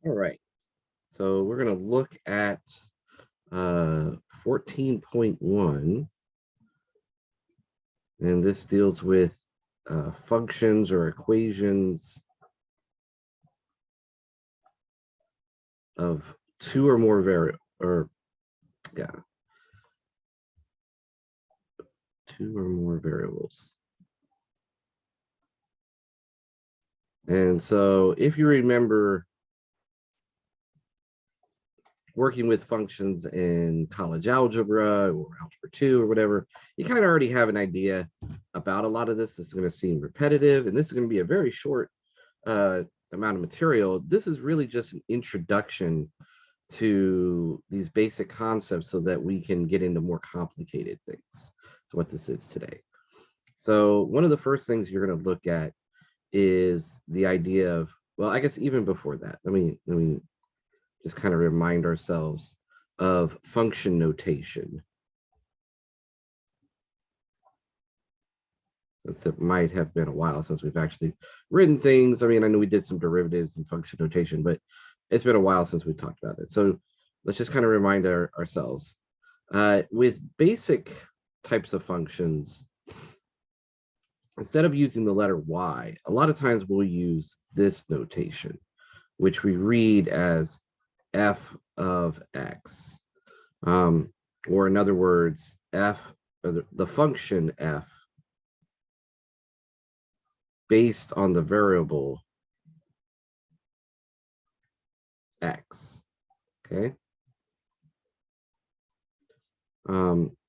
All right, so we're going to look at 14.1, and this deals with functions or equations of two or more two or more variables. And so if you remember working with functions in college algebra or algebra 2 or whatever, you kind of already have an idea about a lot of this. This is going to seem repetitive, and this is going to be a very short amount of material. This is really just an introduction to these basic concepts so that we can get into more complicated things. So what this is today. So one of the first things you're going to look at is the idea of, well, I guess even before that, let me just kind of remind ourselves of function notation, since it might have been a while since we've actually written things. I mean, I know we did some derivatives and function notation, but it's been a while since we talked about it. So let's just kind of remind ourselves. With basic types of functions, instead of using the letter y, a lot of times we'll use this notation, which we read as f of x. Or in other words, f, or the function f based on the variable x, okay?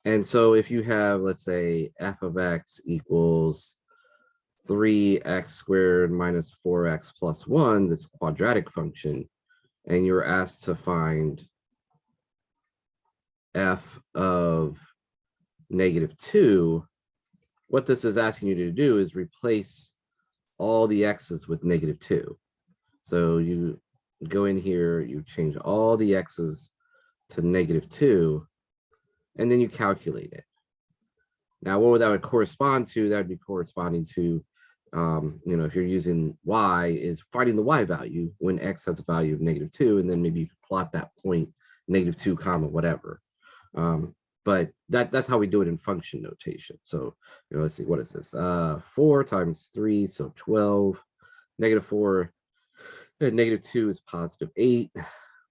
And so if you have, let's say, f of x equals 3x squared minus 4x plus 1, this quadratic function, and you're asked to find f of -2, what this is asking you to do is replace all the x's with -2. So you go in here, you change all the x's to -2, and then you calculate it. Now, what would that would correspond to? That would be corresponding to, if you're using y, is finding the y value when x has a value of -2, and then maybe you could plot that point, -2 comma whatever. But that's how we do it in function notation. So let's see, what is this? 4 times 3, so 12. -4, -2 is +8,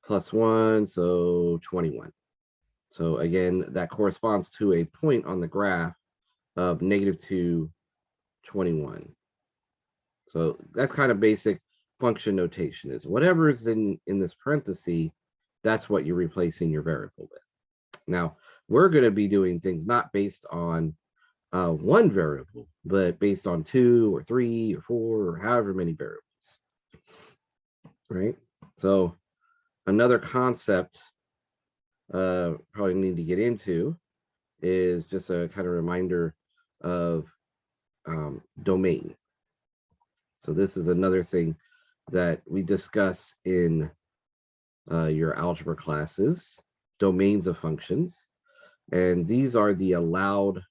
plus 1, so 21. So again, that corresponds to a point on the graph of -2, 21. So that's kind of basic function notation, is whatever is in this parenthesis, that's what you're replacing your variable with. Now, we're going to be doing things not based on one variable, but based on 2 or 3 or 4 or however many variables, right? So another concept probably need to get into is just a kind of reminder of domain. So this is another thing that we discuss in your algebra classes, domains of functions. And these are the allowed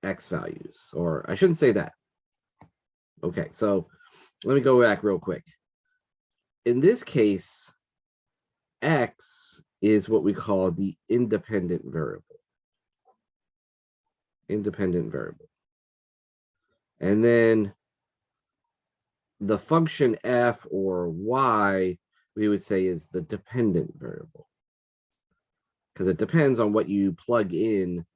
x values, or I shouldn't say that. Okay, so let me go back real quick. In this case, x is what we call the independent variable. Independent variable. And then the function f or y, we would say, is the dependent variable, because it depends on what you plug in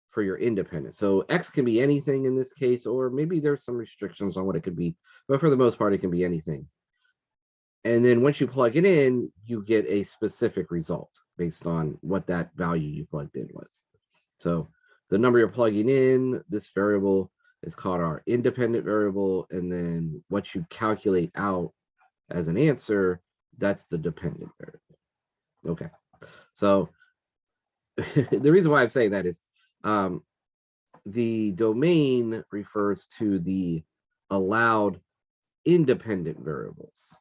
for your independent. So x can be anything in this case, or maybe there's some restrictions on what it could be, but for the most part, it can be anything. And then once you plug it in, you get a specific result based on what that value you plugged in was. So the number you're plugging in, this variable, is called our independent variable, and then what you calculate out as an answer, that's the dependent variable. Okay, so the reason why I'm saying that is the domain refers to the allowed independent variables.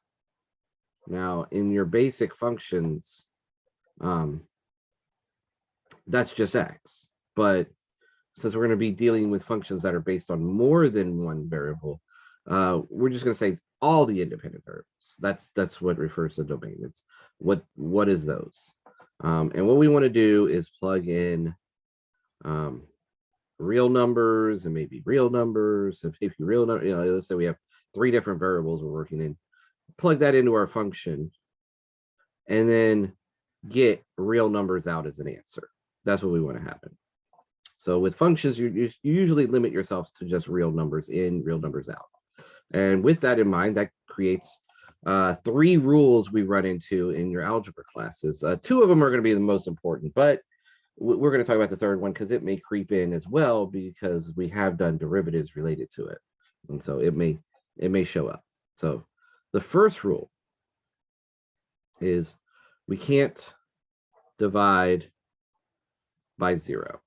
Now, in your basic functions, that's just x, but since we're going to be dealing with functions that are based on more than one variable, we're just going to say all the independent variables. That's what refers to domain. It's what is those? And what we want to do is plug in real numbers and maybe real numbers and maybe real number. You know, let's say we have 3 different variables we're working in. Plug that into our function, and then get real numbers out as an answer. That's what we want to happen. So with functions, you usually limit yourselves to just real numbers in, real numbers out. And with that in mind, that creates 3 rules we run into in your algebra classes. 2 of them are going to be the most important, but we're going to talk about the third one because it may creep in as well, because we have done derivatives related to it. And so it may show up. So the first rule is we can't divide by 0.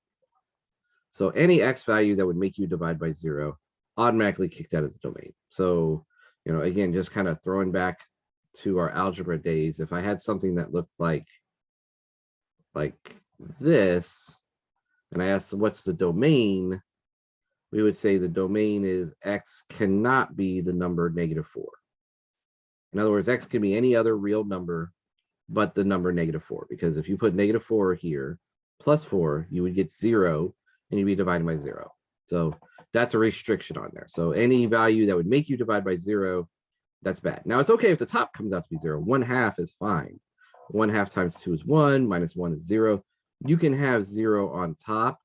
So any x value that would make you divide by 0 automatically kicked out of the domain. So, you know, again, just kind of throwing back to our algebra days, if I had something that looked like this, and I asked what's the domain, we would say the domain is x cannot be the number -4. In other words, x can be any other real number but the number -4, because if you put -4 here plus 4, you would get 0 and you'd be dividing by 0. So that's a restriction on there. So any value that would make you divide by 0, that's bad. Now it's okay if the top comes out to be 0. 1/2 is fine. 1/2 times 2 is 1, minus 1 is 0. You can have 0 on top,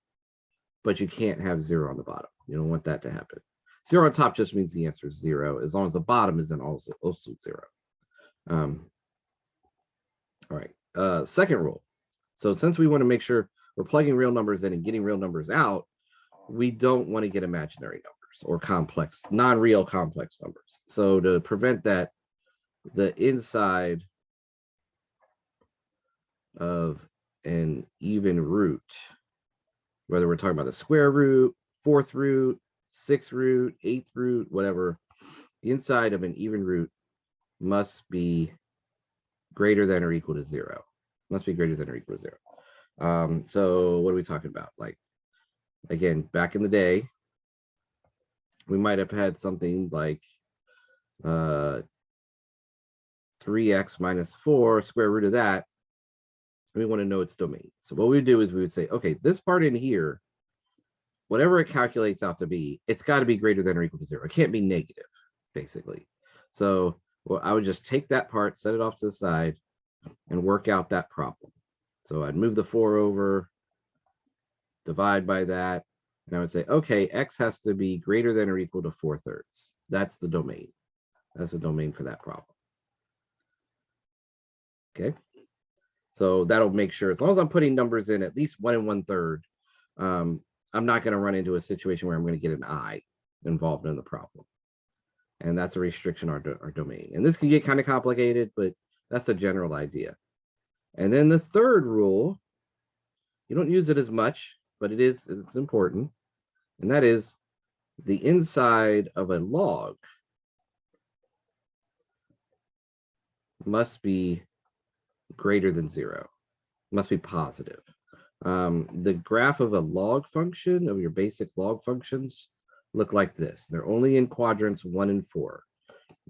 but you can't have 0 on the bottom. You don't want that to happen. 0 on top just means the answer is 0, as long as the bottom isn't also 0. All right, second rule. So since we want to make sure we're plugging real numbers in and getting real numbers out, we don't want to get imaginary numbers or complex, non-real complex numbers. So to prevent that, the inside of an even root, whether we're talking about the square root, 4th root, 6th root, 8th root, whatever, the inside of an even root must be greater than or equal to 0. Must be greater than or equal to 0. So what are we talking about? Like, again, back in the day, we might have had something like 3x minus 4, square root of that. We want to know its domain. So what we would do is we would say, okay, this part in here, whatever it calculates out to be, it's got to be greater than or equal to 0. It can't be negative, basically. So well, I would just take that part, set it off to the side, and work out that problem. So I'd move the 4 over, divide by that, and I would say, okay, x has to be greater than or equal to 4/3. That's the domain. That's the domain for that problem. Okay. So that'll make sure, as long as I'm putting numbers in at least 1 1/3, I'm not going to run into a situation where I'm going to get an I involved in the problem. And that's a restriction on our domain. And this can get kind of complicated, but that's the general idea. And then the third rule, you don't use it as much, but it's important. And that is the inside of a log must be greater than 0, must be positive. The graph of a log function, of your basic log functions, look like this. They're only in quadrants 1 and 4.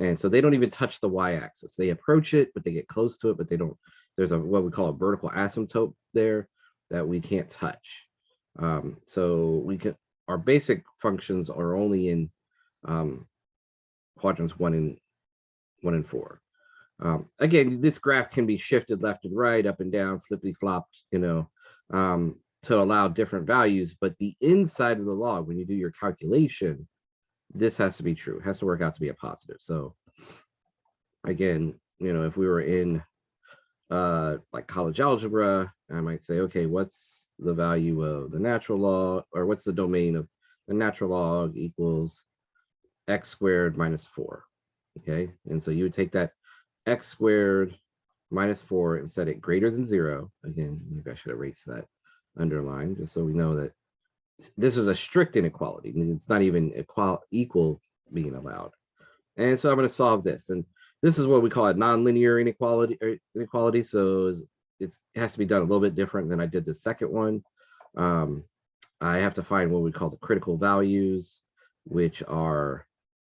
And so they don't even touch the y-axis. They approach it, but they get close to it, but they don't. There's what we call a vertical asymptote there that we can't touch. So our basic functions are only in quadrants 1 and 4. Again, this graph can be shifted left and right, up and down, flippy-flopped, to allow different values, but the inside of the log, when you do your calculation, this has to be true. It has to work out to be a positive. So again, if we were in like college algebra, I might say, okay, what's the value of the natural log, or what's the domain of the natural log equals x squared minus 4. Okay, and so you would take that x squared minus 4 and set it greater than 0. Again, maybe I should erase that underline just so we know that this is a strict inequality. It's not even equal being allowed. And so I'm going to solve this. And this is what we call a nonlinear inequality. So it has to be done a little bit different than I did the second one. I have to find what we call the critical values, which are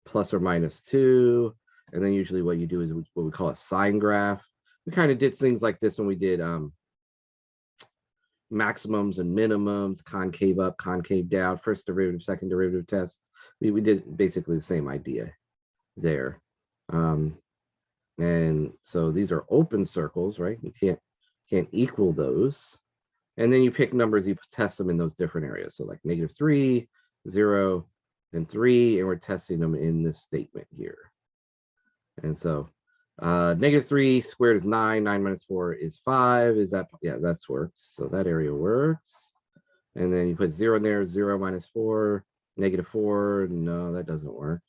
plus or minus 2. And then usually what you do is what we call a sign graph. We kind of did things like this when we did maximums and minimums, concave up, concave down, first derivative, second derivative test. We did basically the same idea there. And so these are open circles, right? You can't equal those. And then you pick numbers, you test them in those different areas. So like -3, 0, and 3, and we're testing them in this statement here. And so -3 squared is 9, 9 minus 4 is 5. Is that, yeah, that's works. So that area works. And then you put 0 in there, 0 minus 4, -4. No, that doesn't work.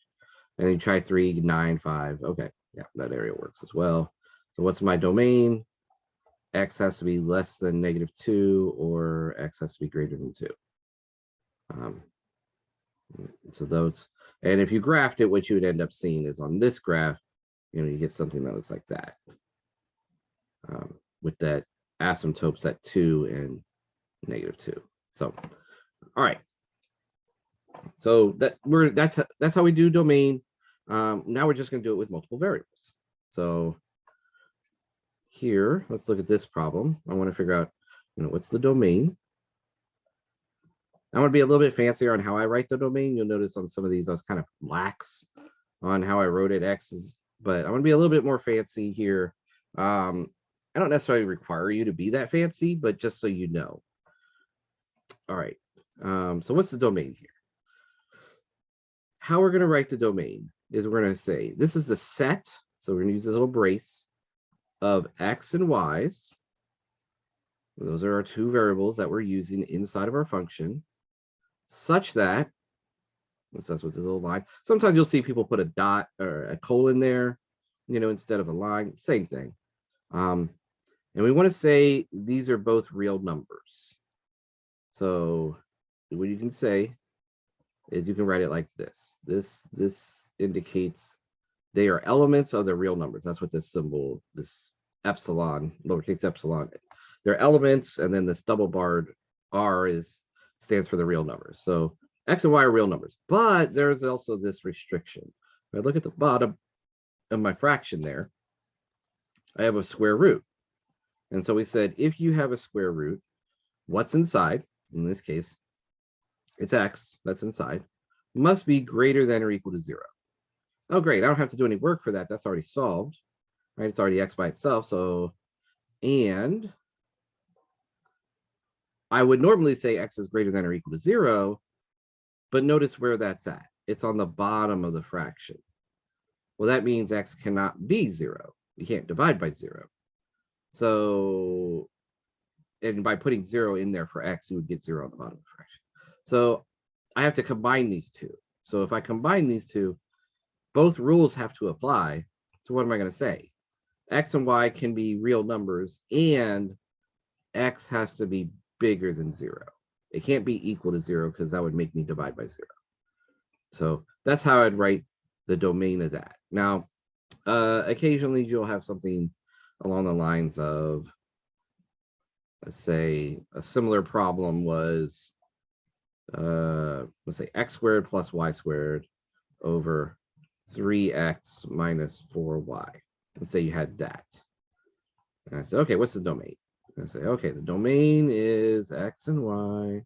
And then you try 3, 9, 5. Okay, yeah, that area works as well. So what's my domain? X has to be less than -2, or X has to be greater than 2. So those, and if you graphed it, what you would end up seeing is on this graph, you get something that looks like that, with that asymptotes at 2 and -2. So, all right. So that's how we do domain. Now we're just going to do it with multiple variables. So here, let's look at this problem. I want to figure out, what's the domain. I'm going to be a little bit fancier on how I write the domain. You'll notice on some of these, I was kind of lax on how I wrote it. X's, but I'm going to be a little bit more fancy here. I don't necessarily require you to be that fancy, but just so you know. All right. So what's the domain here? How we're going to write the domain is we're going to say this is the set. So we're going to use this little brace of X and Y's. Those are our two variables that we're using inside of our function, such that, that's with this little line. Sometimes you'll see people put a dot or a colon there, instead of a line, same thing. And we want to say these are both real numbers. So what you can say is you can write it like this. This indicates they are elements of the real numbers. That's what this symbol, this epsilon, lowercase epsilon, they're elements, and then this double barred R stands for the real numbers. So X and Y are real numbers, but there's also this restriction. If I look at the bottom of my fraction there, I have a square root. And so we said, if you have a square root, what's inside, in this case, it's X, that's inside, must be greater than or equal to 0. Oh, great, I don't have to do any work for that. That's already solved, right? It's already X by itself. So, and I would normally say X is greater than or equal to 0, but notice where that's at. It's on the bottom of the fraction. Well, that means X cannot be 0. You can't divide by 0. So, and by putting 0 in there for X, you would get 0 on the bottom of the fraction. So I have to combine these two. So if I combine these two, both rules have to apply. So what am I going to say? X and Y can be real numbers, and X has to be bigger than 0. It can't be equal to 0 because that would make me divide by 0. So that's how I'd write the domain of that. Now, occasionally you'll have something along the lines of, let's say a similar problem was, let's say X squared plus Y squared over 3X minus 4Y. Let's say you had that. And I said, okay, what's the domain? I say, okay, the domain is X and Y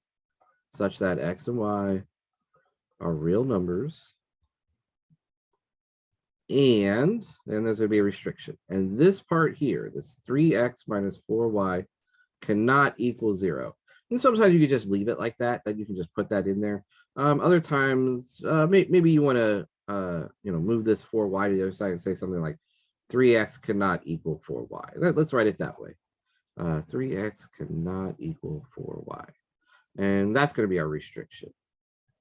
such that X and Y are real numbers. And then there's going to be a restriction. And this part here, this 3X minus 4Y cannot equal 0. And sometimes you could just leave it like that, you can just put that in there. Other times, maybe you want to, move this 4Y to the other side and say something like 3X cannot equal 4Y. Let's write it that way. 3X cannot equal 4Y. And that's going to be our restriction,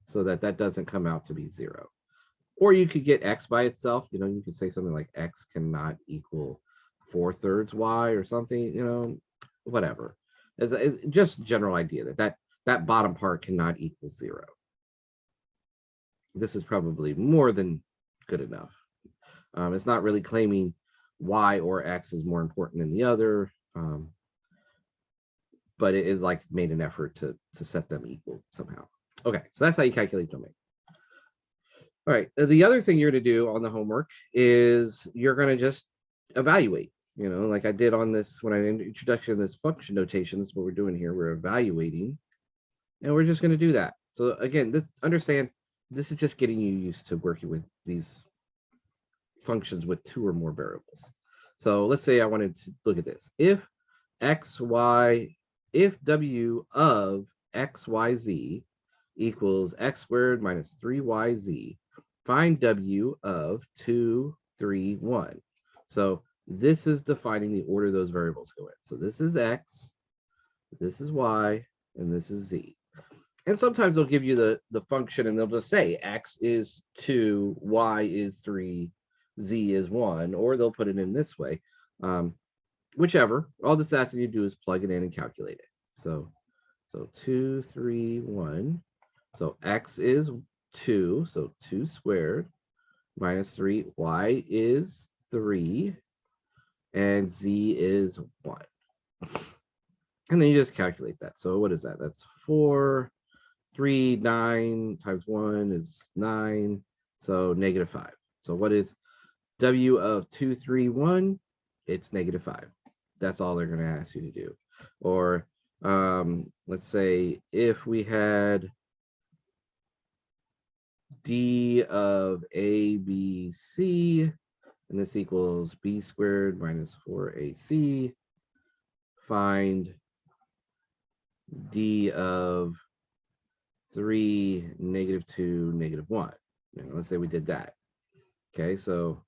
so that doesn't come out to be 0. Or you could get X by itself. You could say something like X cannot equal 4/3 Y or something, whatever. It's just general idea that bottom part cannot equal 0. This is probably more than good enough. It's not really claiming Y or X is more important than the other. But it like made an effort to set them equal somehow. Okay, so that's how you calculate domain. All right. The other thing you're going to do on the homework is you're going to just evaluate, like I did on this when I introduction to this function notation. That's what we're doing here. We're evaluating, and we're just going to do that. So again, understand this is just getting you used to working with these functions with 2 or more variables. So let's say I wanted to look at this. If w of xyz equals x squared minus 3yz, find w of 2, 3, 1. So this is defining the order those variables go in. So this is x, this is y, and this is z. And sometimes they'll give you the function and they'll just say x is 2, y is 3, z is 1, or they'll put it in this way. Whichever. All this asking you to do is plug it in and calculate it. So 2, 3, 1. So x is 2, so 2 squared minus 3, y is 3, and z is 1. And then you just calculate that. So what is that? That's 4, 3, 9 times 1 is 9, so negative 5. So what is w of 2, 3, 1? It's negative 5. That's all they're going to ask you to do. Or let's say if we had d of a, b, c, and this equals b squared minus 4ac, find d of 3, negative 2, negative 1. Let's say we did that. Okay, so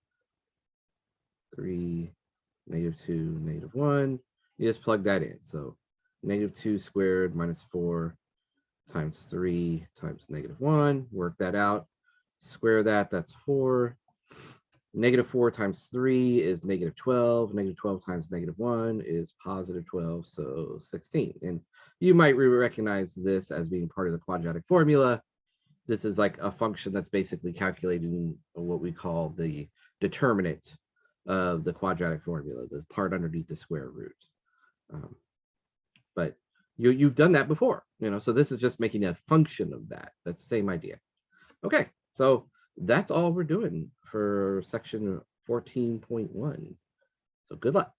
3, negative 2, negative 1. You just plug that in. So negative 2 squared minus 4 times 3 times negative 1. Work that out. Square that, that's 4. Negative 4 times 3 is negative 12. Negative 12 times negative 1 is positive 12, so 16. And you might recognize this as being part of the quadratic formula. This is like a function that's basically calculating what we call the determinant of the quadratic formula, the part underneath the square root. But you've done that before, so this is just making a function of that. That's the same idea. Okay, so that's all we're doing for section 14.1. So good luck.